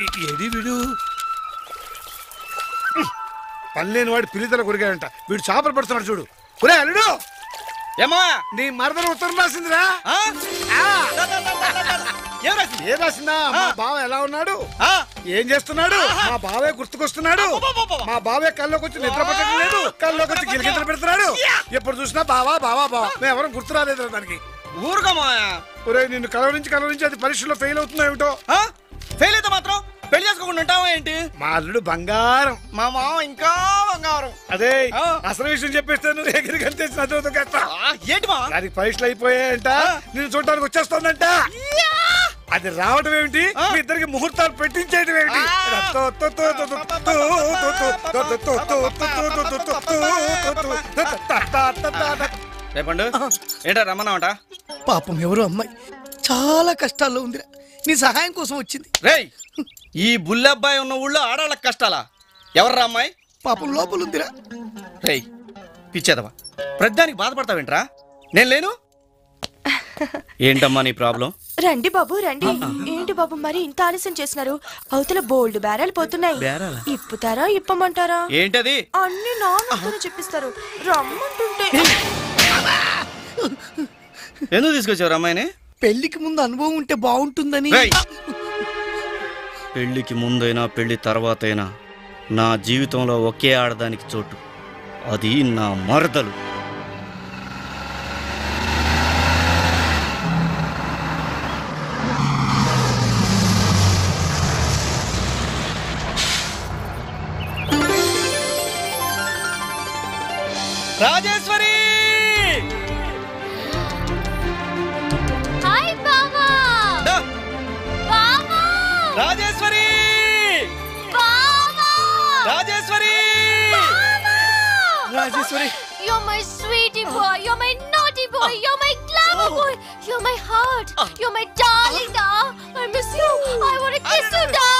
ఏది వీడు పనిలేని వాడు పిల్లితల కొరిగాడంట. వీడు చేపలు పడుతున్నాడు చూడు. ఒరే అల్లుడు, ఏమా నీ మరదలు ఉత్తరం రాసిందిరా. ఏ రాసిందా? మా బావ ఎలా ఉన్నాడు, ఏం చేస్తున్నాడు, మా బావే గుర్తుకొస్తున్నాడు, మా బావే కల్లోకి వచ్చి నిద్ర పట్టడం లేదు, కల్లోకి వచ్చి గిలిగింతలు పెడుతున్నాడు, ఎప్పుడు చూసినా బావా బావా బావా. మేము ఎవరం గుర్తు రాలేదు దానికి. ఊరుగా మాయా. ఒరే నిన్ను కలవరించి అది పరీక్షలో ఫెయిల్ అవుతుందా ఏమిటో. ఫెయిల్ అయితే మాత్రం పెళ్లి చేసుకోకుండా ఉంటావా ఏంటి? మా అల్లుడు బంగారం, మా మామ ఇంకా బంగారం. అదే అసలు విషయం చెప్పేస్తే నువ్వు ఎగిరి కలిసి ఏంటి మా దానికి పరీక్షలు అయిపోయాయంట, నేను చూడడానికి వచ్చేస్తోందంట. అది రావడం ఏమిటి, మీ ఇద్దరికి ముహూర్తాలు పెట్టించేయడం ఏమిటి? రేపండు ఏంటా రమ్మన్నావంట? పాపం ఎవరో అమ్మాయి చాలా కష్టాల్లో ఉందిరా, నీ సహాయం కోసం వచ్చింది. రేయ్, ఈ బుల్లబ్బాయి ఉన్న ఊళ్ళో ఆడాళ్ళకి కష్టాలా? ఎవర్రా అమ్మాయి? పాపం లోపల ఉందిరా. రేయ్ పిచ్చేదవా, ప్రతిదానికి బాధపడతావేంట్రా? నేను లేను. ఏంటమ్మా నీ ప్రాబ్లం? రండి బాబు రండి. ఏంటి బాబు మరి ఇంత ఆలస్యం చేసినారు? అవతల బోల్డ్ బేరాలు పోతున్నాయి. ఇప్పుతారా ఇప్పమంటారా? ఏంటది? అన్ని నాన్నతో చెప్పిస్తారు. రమ్మంటుంటే ఎందుకు తీసుకొచ్చారు అమ్మాయిని? పెళ్లికి ముందు అనుభవం ఉంటే బాగుంటుందని. పెళ్లికి ముందైనా పెళ్లి తర్వాతైనా నా జీవితంలో ఒకే ఆడదానికి చోటు, అది నా మరదలు. రాజేశ్వరి! హాయ్ బావా! బావా! రాజేశ్వరి! బావా! Rajeshwari! Rajeshwari! You're my sweetie boy. You're my naughty boy. You're my glamour boy. You're my heart. You're my darling, da. I miss you. I want to kiss you, da.